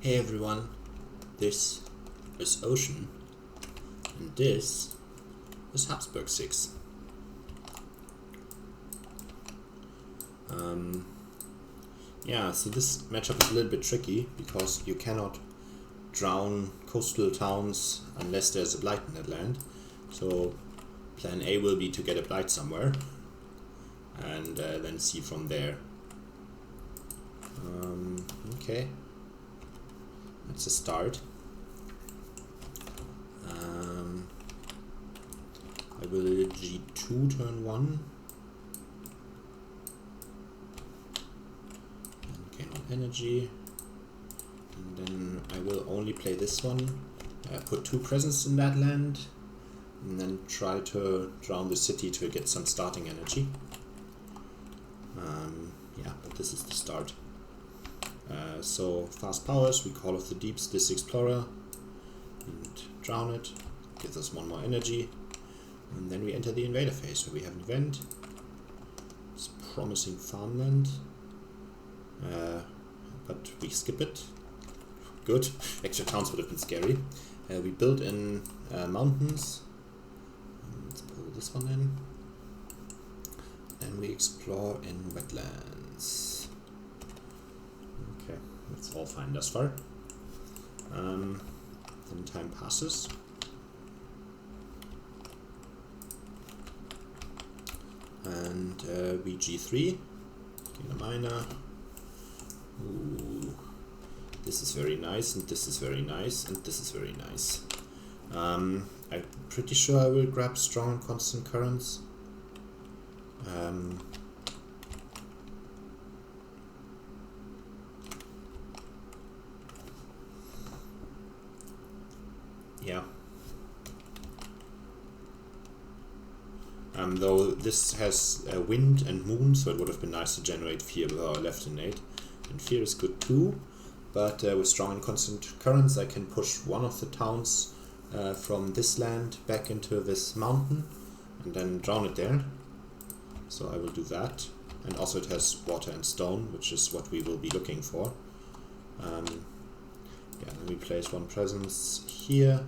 Hey everyone, this is Ocean, and this is Habsburg 6. So this matchup is a little bit tricky because you cannot drown coastal towns unless there's a blight in that land. So plan A will be to get a blight somewhere and then see from there. Okay. That's a start. I will G2 turn 1 and gain 1 energy, and then I will only play this one, put 2 presents in that land, and then try to drown the city to get some starting energy. But this is the start. So fast powers, we call off the deeps this explorer and drown it, gives us 1 more energy, and then we enter the invader phase where we have an event. It's promising farmland, but we skip it. Good, extra towns would have been scary. We build in mountains. Let's pull this one in, and we explore in wetlands. Okay, that's all fine thus far. Then time passes. And we G3, gain a miner. Ooh, this is very nice, and this is very nice, and this is very nice. I'm pretty sure I will grab strong and constant currents. Yeah. Though this has wind and moon, so it would have been nice to generate fear with our left innate. And fear is good too, but with strong and constant currents I can push one of the towns from this land back into this mountain and then drown it there. So I will do that. And also it has water and stone, which is what we will be looking for. Then we place 1 presence here,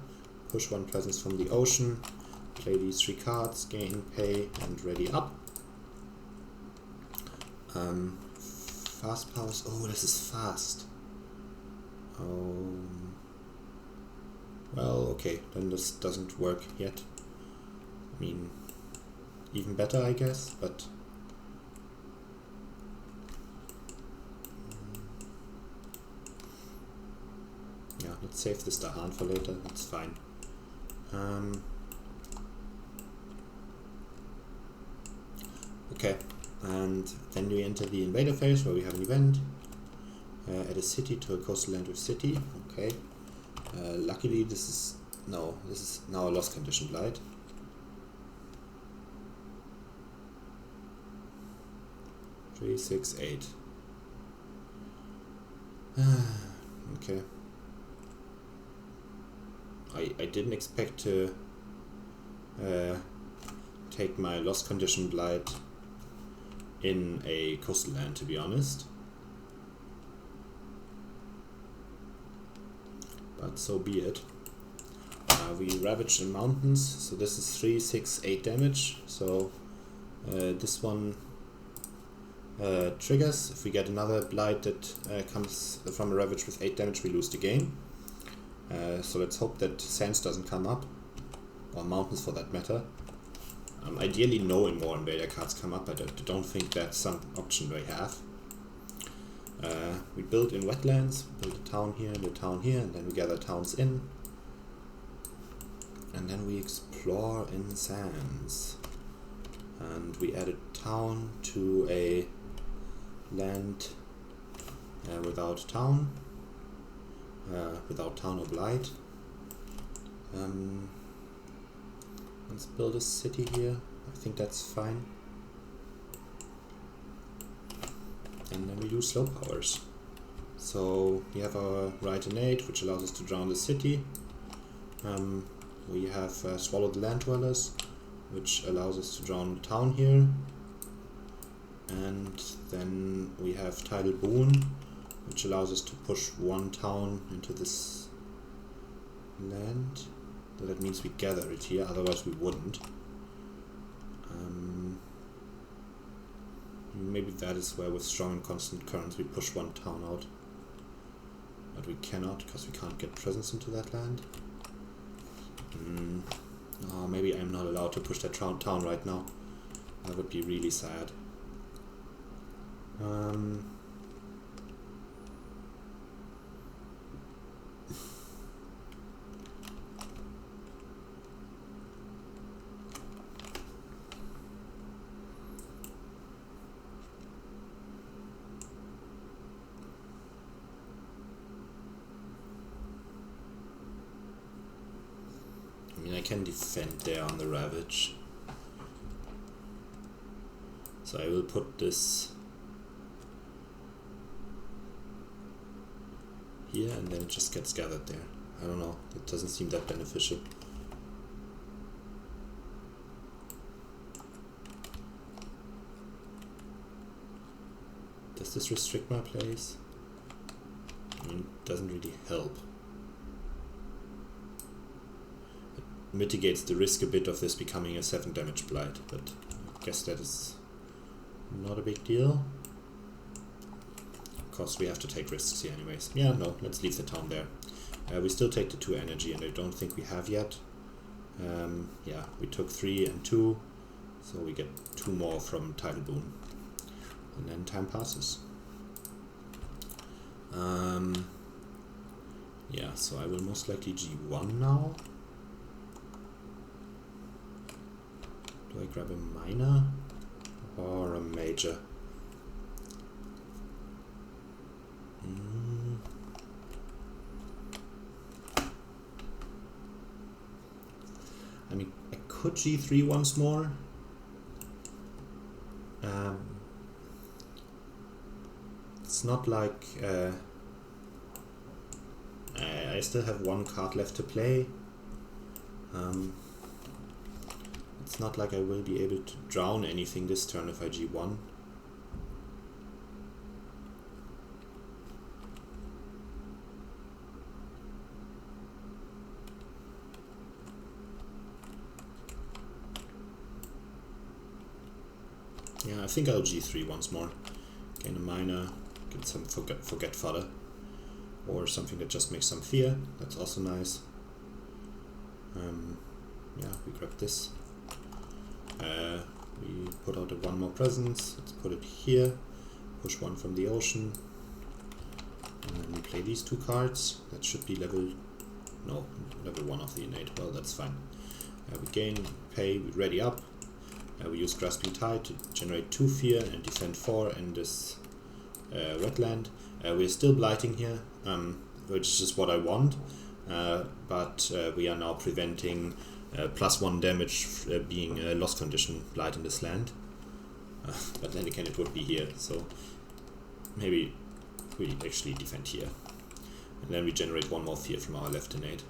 push 1 presence from the ocean, play these 3 cards, gain, pay, and ready up. Fast powers. Oh, this is fast. Well, okay, then this doesn't work yet. I mean, even better, I guess, but yeah, let's save this Dahan for later. That's fine. Okay, and then we enter the invader phase where we have an event. Add a city to a coastal land with city. Okay. Luckily this is now a lost condition blight. Three, 6, 8. Okay. I didn't expect to take my lost condition blight in a coastal land, to be honest. But so be it. We ravage the mountains, so this is 3, 6, 8 damage. So this one triggers. If we get another blight that comes from a ravage with 8 damage, we lose the game. So let's hope that sands doesn't come up, or mountains for that matter. Ideally no more invader cards come up, but I don't think that's some option we have. We build in wetlands, build a town here and a town here, and then we gather towns in. And then we explore in sands. And we add a town to a land without town or blight. Let's build a city here. I think that's fine. And then we do slow powers. So we have our right innate, which allows us to drown the city. We have swallow the land dwellers, which allows us to drown the town here. And then we have tidal boon, which allows us to push one town into this land. So that means we gather it here, otherwise we wouldn't. Maybe that is where with strong and constant currents we push one town out. But we cannot, because we can't get presence into that land. Oh, maybe I'm not allowed to push that town right now. That would be really sad. I can defend there on the Ravage. So I will put this here and then it just gets gathered there. I don't know, it doesn't seem that beneficial. Does this restrict my plays? I mean, it doesn't really help. Mitigates the risk a bit of this becoming a 7 damage blight, but I guess that is not a big deal. Of course we have to take risks here anyways. Yeah, no, let's leave the town there. We still take the 2 energy and I don't think we have yet. Yeah, we took 3 and 2, so we get 2 more from Tidal Boon. And then time passes. Yeah, so I will most likely G1 now. Do I grab a minor or a major? I mean, I could G3 once more. It's not like I still have 1 card left to play. It's not like I will be able to drown anything this turn if I G1. Yeah, I think I'll G3 once more. Gain a minor, get some forget fodder. Or something that just makes some fear. That's also nice. Yeah, we grab this. We put out 1 more presence. Let's put it here. Push 1 from the ocean. And then we play these 2 cards. That should be level 1 of the innate. Well, that's fine. We gain, pay, we ready up. We use Grasping Tide to generate 2 fear and defend 4 in this wetland. We're still blighting here, which is what I want, but we are now preventing +1 damage being a loss condition blight in this land. But then again it would be here, so maybe we actually defend here. And then we generate 1 more fear from our left innate.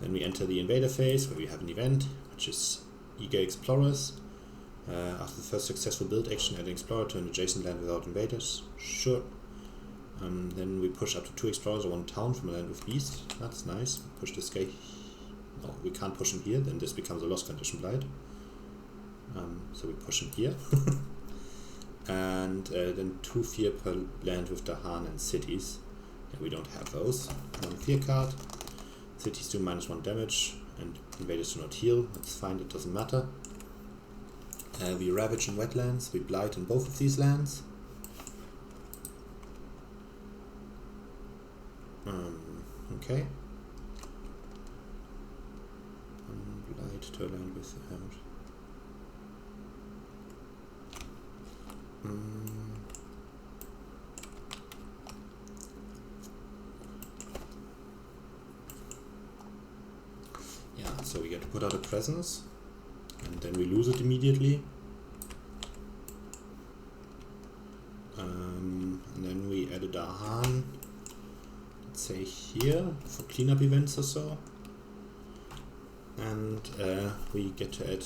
Then we enter the invader phase where we have an event, which is Eager Explorers. After the first successful build action, add an explorer to an adjacent land without invaders. Sure. Then we push up to 2 explorers or 1 town from a land with beasts. That's nice. Push this guy. No, we can't push him here, then this becomes a loss condition blight. So we push him here. And then 2 fear per land with Dahan and cities. Yeah, we don't have those. 1 fear card. Cities do -1 damage and invaders do not heal. That's fine, it doesn't matter. We ravage in wetlands, we blight in both of these lands. Okay. Blight to a land without. Yeah, so we get to put out a presence. And then we lose it immediately. And then we add a Dahan, let's say here, for cleanup events or so. And we get to add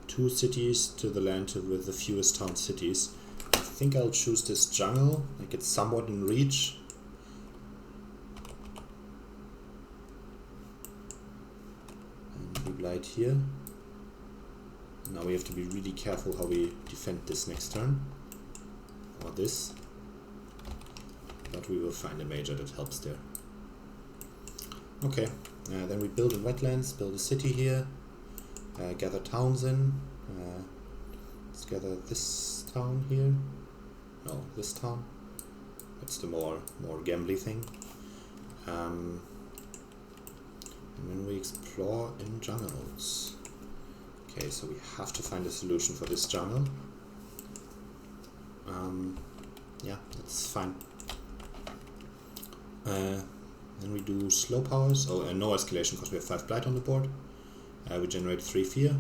2 cities to the land with the fewest town cities. I think I'll choose this jungle, like it's somewhat in reach. And we blight here. Now we have to be really careful how we defend this next turn. Or this. But we will find a major that helps there. Okay, then we build in wetlands, build a city here, gather towns in. Let's gather this town here. No, this town. That's the more gambly thing. And then we explore in jungles. Okay, so we have to find a solution for this jungle. Yeah, that's fine. Then we do slow powers. Oh, and no escalation because we have 5 blight on the board. We generate 3 fear.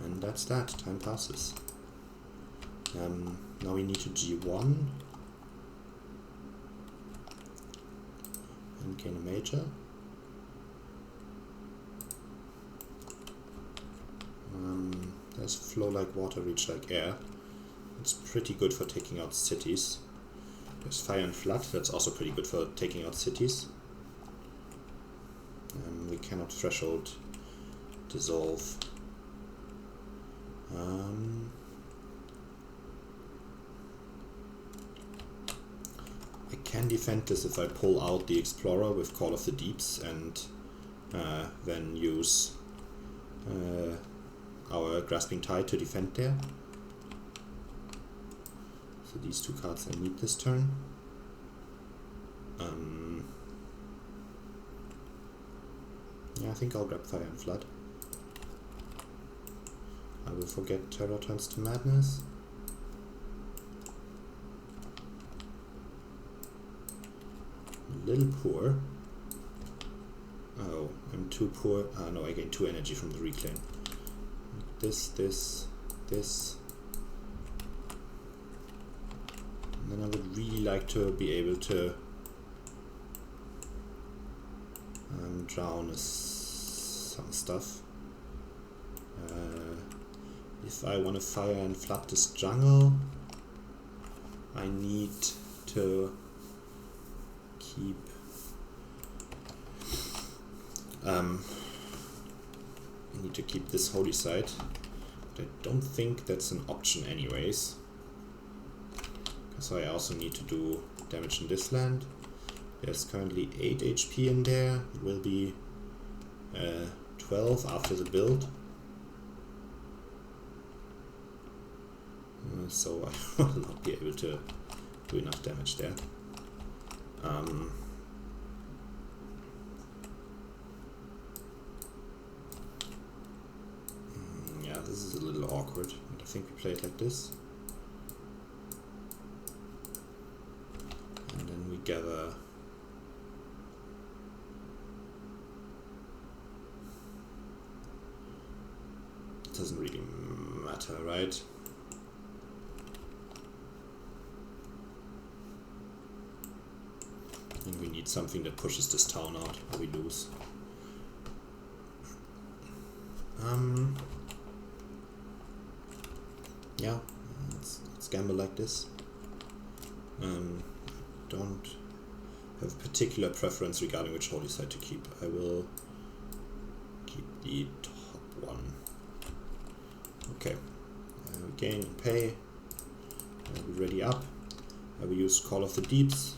And that's that. Time passes. Now we need to G1. And gain a major. There's flow like water, reach like air. It's pretty good for taking out cities. There's fire and flood, that's also pretty good for taking out cities. We cannot threshold dissolve. I can defend this if I pull out the Explorer with Call of the Deeps and then use our Grasping Tide to defend there. So these 2 cards I need this turn. Yeah, I think I'll grab Fire and Flood. I will forget Terror turns to Madness. A little poor. Oh, I'm too poor. No, I gain 2 energy from the reclaim. This. And then I would really like to be able to drown some stuff. If I want to fire and flood this jungle, I need to keep this holy site, but I don't think that's an option anyways. So I also need to do damage in this land. There's currently 8 HP in there. It will be 12 after the build. So I will not be able to do enough damage there. Yeah, this is a little awkward. I think we play it like this. And then we gather it doesn't really matter, right? And we need something that pushes this town out or we lose. Yeah, let's gamble like this. Don't have a particular preference regarding which holy site to keep. I will keep the top one. Okay, we gain and pay. We're ready up. I will use Call of the Deeps.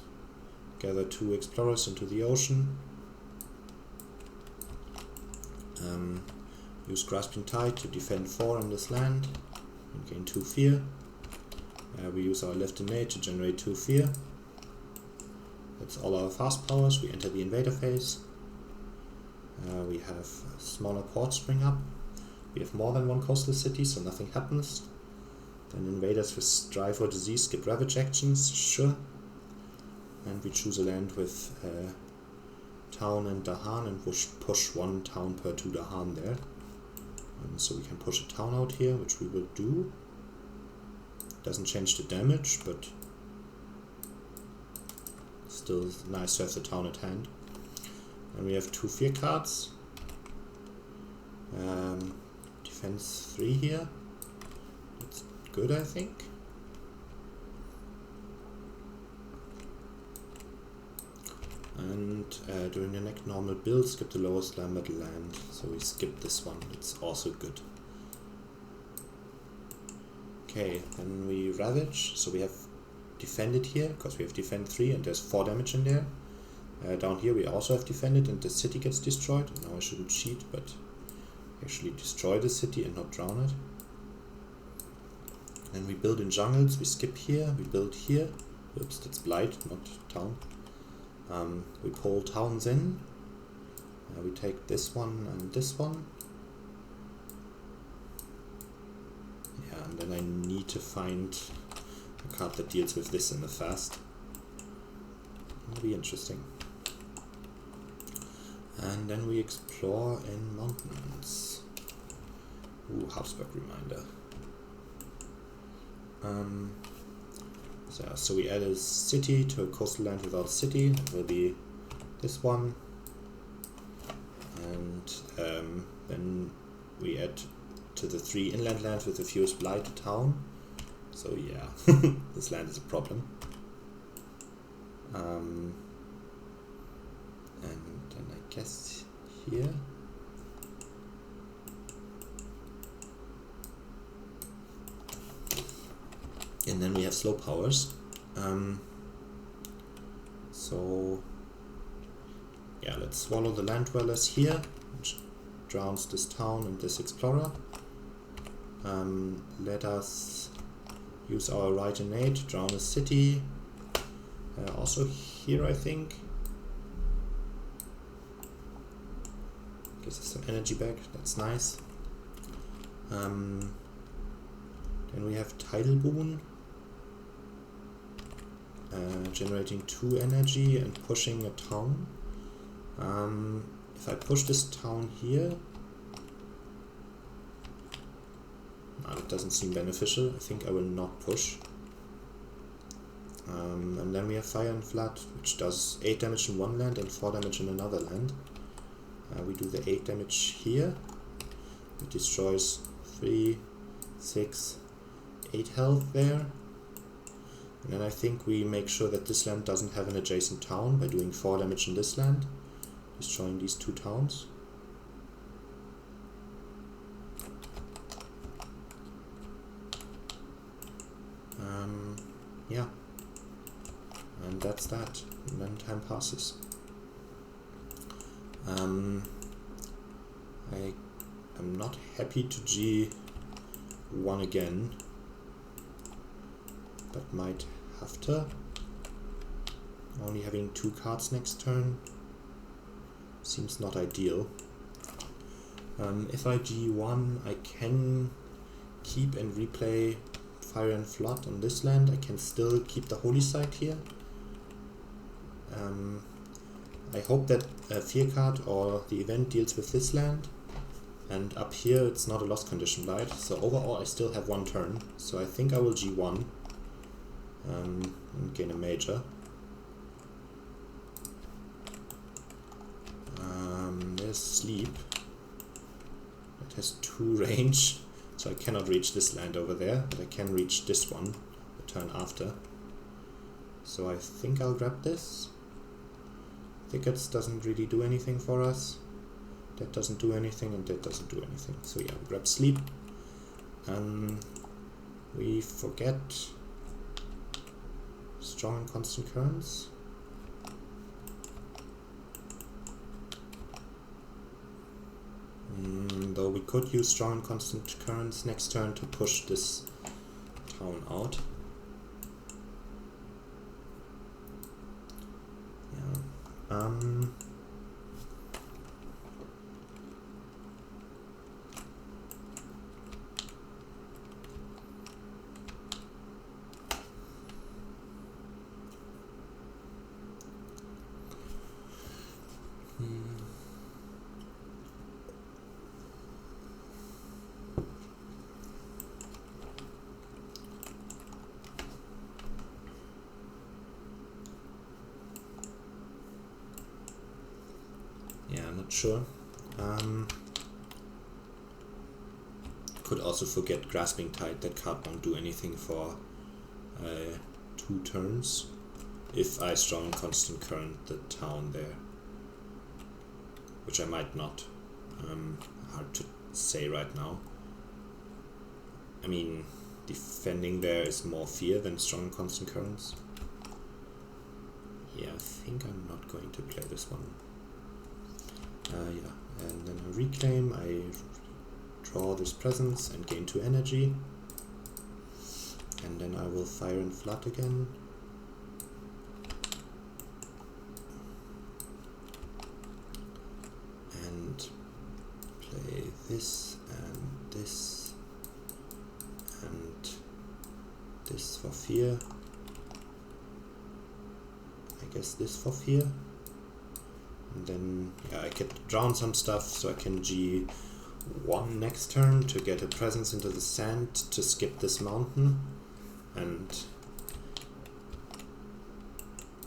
Gather 2 explorers into the ocean. Use Grasping Tide to defend 4 on this land and gain 2 fear. We use our left innate to generate 2 fear. That's all our fast powers. We enter the invader phase. We have smaller ports spring up. We have more than 1 coastal city, so nothing happens. Then invaders with drive or disease skip ravage actions, sure. And we choose a land with town and Dahan and push 1 town per 2 Dahan there. So we can push a town out here, which we will do. Doesn't change the damage, but still nice to have the town at hand. And we have 2 fear cards. Defense 3 here. That's good, I think. And during the next normal build, skip the lowest landed land. So we skip this one, it's also good. Okay, then we ravage, so we have defended here, because we have defend 3 and there's 4 damage in there. Down here we also have defended and the city gets destroyed. Now I shouldn't cheat, but actually destroy the city and not drown it. Then we build in jungles, we skip here, we build here. Oops, that's blight, not town. We pull towns in. We take this one and this one. Yeah, and then I need to find a card that deals with this in the fast. It'll be interesting. And then we explore in mountains. Ooh, Habsburg reminder. So we add a city to a coastal land without city. It will be this one. And then we add to the 3 inland lands with the fewest blight a town. So yeah, this land is a problem. And then I guess here. And then we have slow powers. So yeah, let's swallow the land dwellers here, which drowns this town and this explorer. Let us use our right innate to drown a city. Also here, I think. Gives us some energy back, that's nice. Then we have Tidal Boon. Generating 2 energy and pushing a town. If I push this town here, that doesn't seem beneficial. I think I will not push. And then we have Fire and Flood, which does 8 damage in one land and 4 damage in another land. We do the 8 damage here. It destroys 3, 6, 8 health there. And then I think we make sure that this land doesn't have an adjacent town by doing 4 damage in this land, destroying these 2 towns. Yeah, and that's that. And then time passes. I am not happy to G1 again, but might have to. Only having 2 cards next turn seems not ideal. If I G1, I can keep and replay Fire and Flood on this land. I can still keep the Holy Site here. I hope that a fear card or the event deals with this land. And up here it's not a lost condition blight, so overall I still have 1 turn. So I think I will G1 and gain a major. There's Sleep. It has 2 range, so I cannot reach this land over there, but I can reach this one the turn after. So I think I'll grab this. Thickets doesn't really do anything for us. That doesn't do anything, and that doesn't do anything. So yeah, we grab Sleep. We forget Strong and Constant Currents. Though we could use Strong and Constant Currents next turn to push this town out. Yeah. Yeah, I'm not sure. Could also forget Grasping Tide. That card won't do anything for 2 turns. if I strong and constant current the town there, which I might not. Hard to say right now. I mean, defending there is more fear than strong and constant currents. Yeah, I think I'm not going to play this one. Yeah, and then I reclaim, I draw this presence and gain 2 energy. And then I will fire and flood again. And play this and this and this for fear. I guess this for fear. And then yeah, I could drown some stuff so I can G1 next turn to get a presence into the sand to skip this mountain. And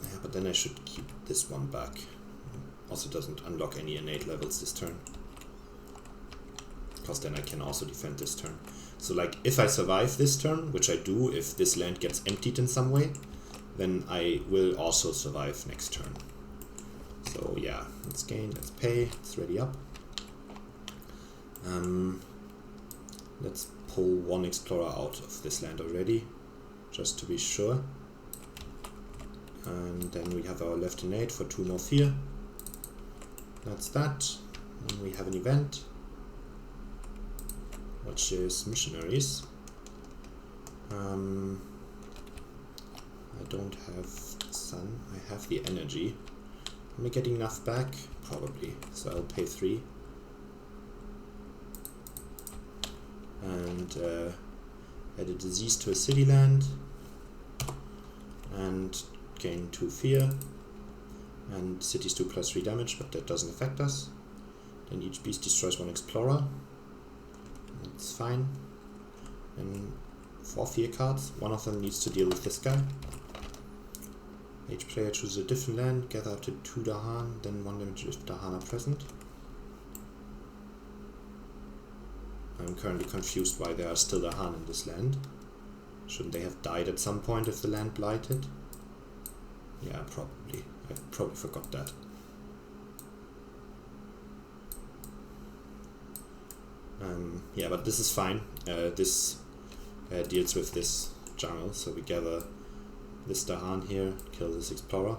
yeah, but then I should keep this one back. Also doesn't unlock any innate levels this turn, because then I can also defend this turn. So like if I survive this turn, which I do if this land gets emptied in some way, then I will also survive next turn. So yeah, let's gain, let's pay, it's ready up. Let's pull 1 explorer out of this land already, just to be sure. And then we have our left innate for 2 more fear. That's that. And we have an event, which is missionaries. I don't have sun, I have the energy. Am I getting enough back? Probably. So I'll pay 3. And add a disease to a city land. And gain 2 fear. And cities do +3 damage, but that doesn't affect us. Then each beast destroys 1 explorer. That's fine. And 4 fear cards. One of them needs to deal with this guy. Each player chooses a different land, gather up to 2 Dahan, then 1 damage if Dahan are present. I'm currently confused why there are still Dahan in this land. Shouldn't they have died at some point if the land blighted? Yeah, probably. I probably forgot that. Yeah, but this is fine. This deals with this jungle, so we gather this Dahan here, kill this explorer.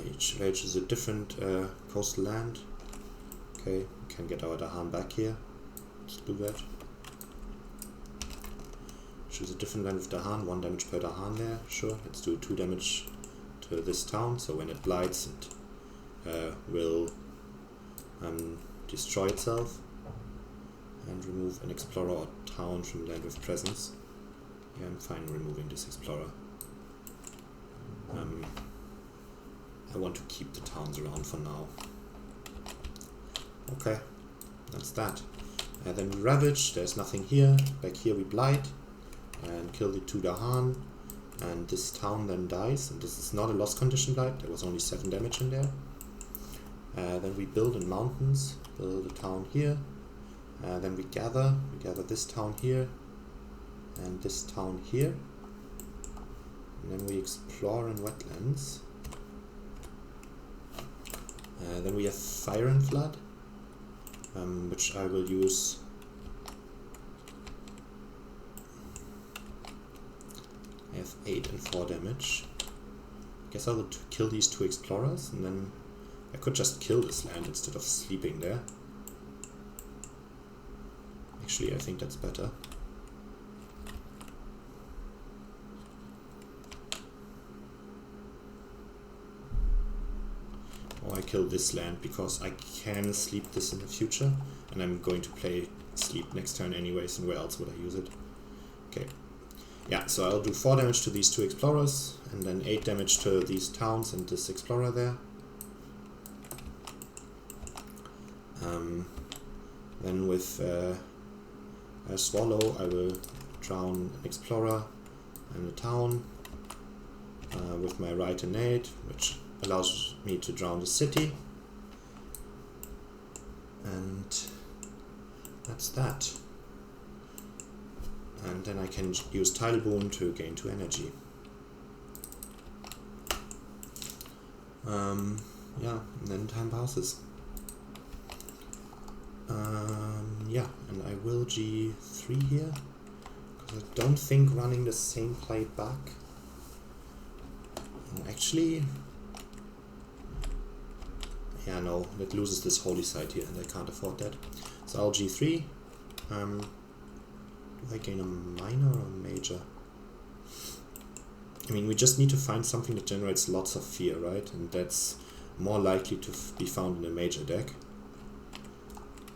Each village is a different coastal land. Okay, we can get our Dahan back here. Let's do that. Choose a different land with Dahan, 1 damage per Dahan there. Sure, let's do 2 damage to this town, so when it blights it will destroy itself. And remove an explorer or town from land with presence. Yeah, I'm fine removing this explorer. I want to keep the towns around for now. Okay, that's that. Then we ravage, there's nothing here. Back here we blight and kill the 2 Dahan. And this town then dies. And this is not a loss condition blight, there was only 7 damage in there. Then we build in mountains, build a town here. Then we gather this town here and this town here, and then we explore in wetlands. Then we have fire and flood, which I will use. I have 8 and 4 damage. I guess I will kill these 2 explorers, and then I could just kill this land instead of sleeping there. Actually, I think that's better. Or I kill this land because I can sleep this in the future, and I'm going to play sleep next turn anyways, and where else would I use it? Okay. Yeah, so I'll do 4 damage to these 2 explorers, and then 8 damage to these towns and this explorer there. Then with a swallow, I will drown an explorer and a town with my right innate, which allows me to drown the city. And that's that. And then I can use Tile Boon to gain 2 energy. Yeah, and then time passes. Yeah, and I will G3 here, because I don't think running the same play back. Actually, yeah, no, that loses this holy site here, and I can't afford that. So I'll G3. Do I gain a minor or a major? I mean, we just need to find something that generates lots of fear, right? And that's more likely to be found in a major deck.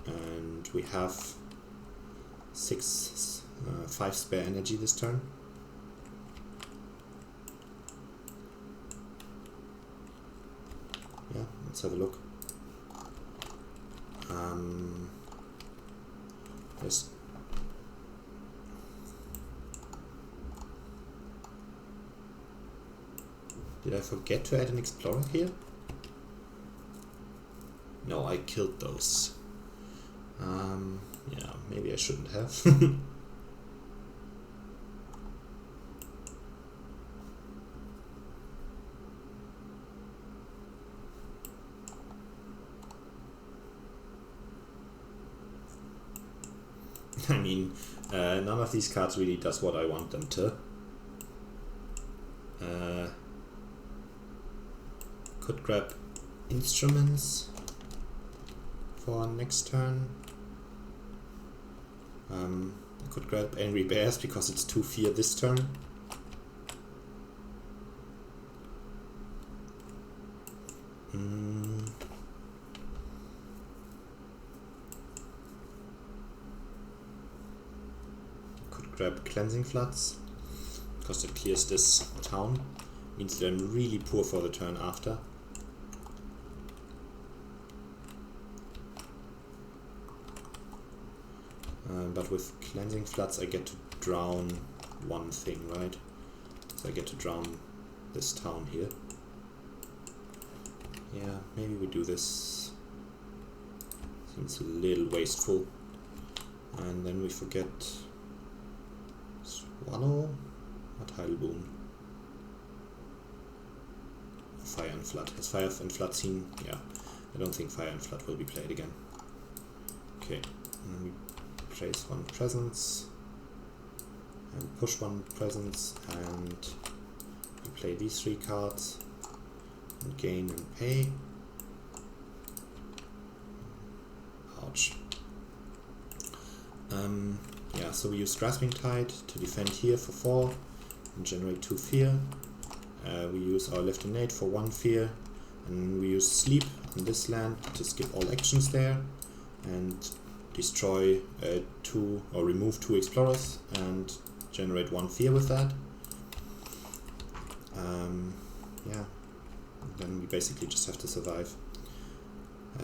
And we have 5 spare energy this turn. Yeah, let's have a look. Yes. Did I forget to add an explorer here? No, I killed those. Yeah, maybe I shouldn't have. I mean, none of these cards really does what I want them to. Could grab instruments for next turn. I could grab Angry Bears because it's 2 fear this turn. Could grab Cleansing Floods because it clears this town. Means that I'm really poor for the turn after. But with Cleansing Floods I get to drown one thing, right? So I get to drown this town here. Yeah, maybe we do this. Seems a little wasteful. And then we forget Swallow or Tile Boon. Fire and Flood. Has Fire and Flood seen? Yeah. I don't think Fire and Flood will be played again. Okay. And then we place 1 presence and push 1 presence, and we play these 3 cards and gain and pay. Ouch. Yeah, so we use Grasping Tide to defend here for 4 and generate 2 fear. We use our left innate for 1 fear, and we use Sleep on this land to skip all actions there and destroy 2 or remove 2 explorers and generate 1 fear with that. Yeah, then we basically just have to survive.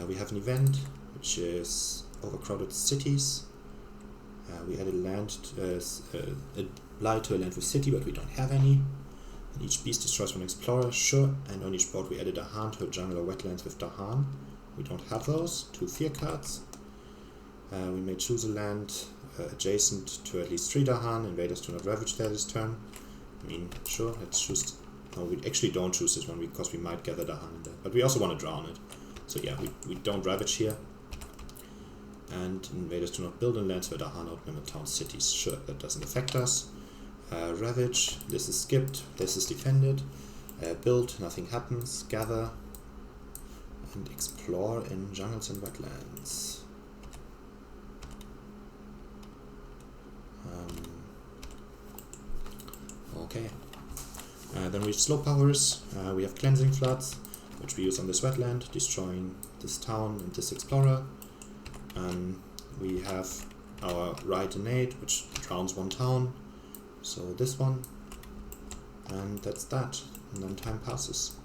We have an event which is Overcrowded Cities. We added land apply to a land with city, but we don't have any. And each beast destroys 1 explorer, sure. And on each board we added a Dahan to a jungle or wetlands with Dahan. We don't have those. 2 fear cards. We may choose a land adjacent to at least 3 Dahan. Invaders do not ravage there this turn. I mean, sure, let's choose. No, we actually don't choose this one because we might gather Dahan in there. But we also want to drown it. So yeah, we don't ravage here. And invaders do not build in lands where Dahan outnumber town cities. Sure, that doesn't affect us. Ravage, this is skipped, this is defended. Build, nothing happens. Gather and explore in jungles and wetlands. Okay. Then we have slow powers. We have Cleansing Floods, which we use on this wetland, destroying this town and this explorer. We have our Right Innate, which drowns 1 town. So this one, and that's that. And then time passes.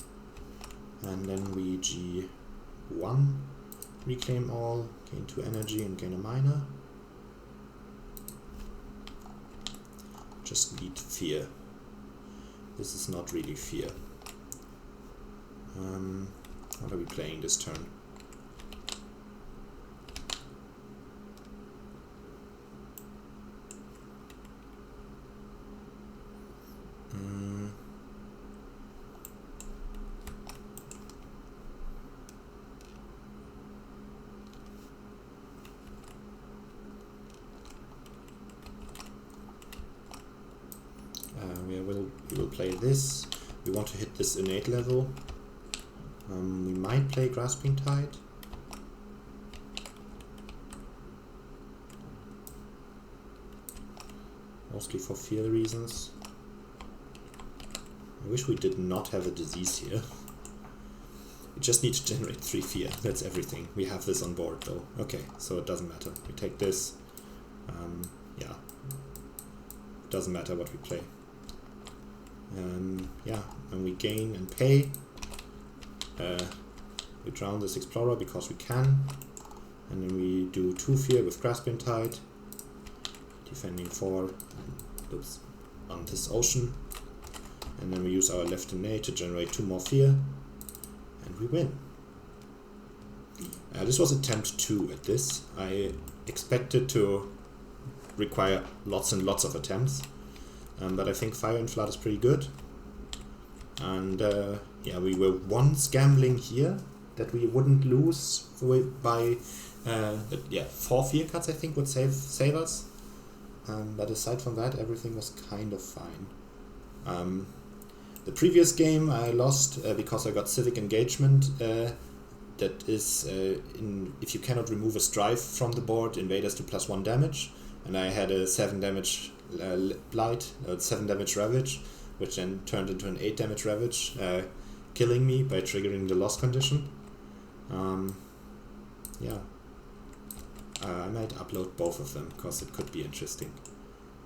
And then we G1, reclaim all, gain 2 energy and gain a minor. Just need fear. This is not really fear. What are we playing this turn? we will play this. We want to hit this innate level. We might play Grasping Tide. Mostly for fear reasons. I wish we did not have a disease here. We just need to generate 3 fear. That's everything. We have this on board though. Okay, so it doesn't matter. We take this. Yeah. Doesn't matter what we play. Yeah, and we gain and pay. We drown this explorer because we can. And then we do 2 fear with Grasping Tide. Defending 4 oops, on this ocean. And then we use our left innate to generate 2 more fear. And we win. This was attempt 2 at this. I expected to require lots and lots of attempts. But I think Fire and Flood is pretty good. And yeah, we were once gambling here that we wouldn't lose by 4 fear cards I think would save us. But aside from that, everything was kind of fine. The previous game I lost because I got Civic Engagement. That is, if you cannot remove a Strife from the board, invaders do +1 damage. And I had a 7 damage Blight, 7 damage Ravage, which then turned into an 8 damage Ravage, killing me by triggering the loss condition. Yeah. I might upload both of them because it could be interesting.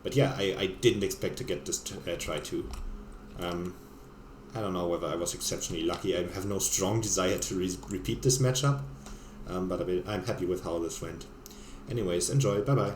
But yeah, I didn't expect to get this try 2. I don't know whether I was exceptionally lucky. I have no strong desire to repeat this matchup, but I'm happy with how this went. Anyways, enjoy. Bye bye.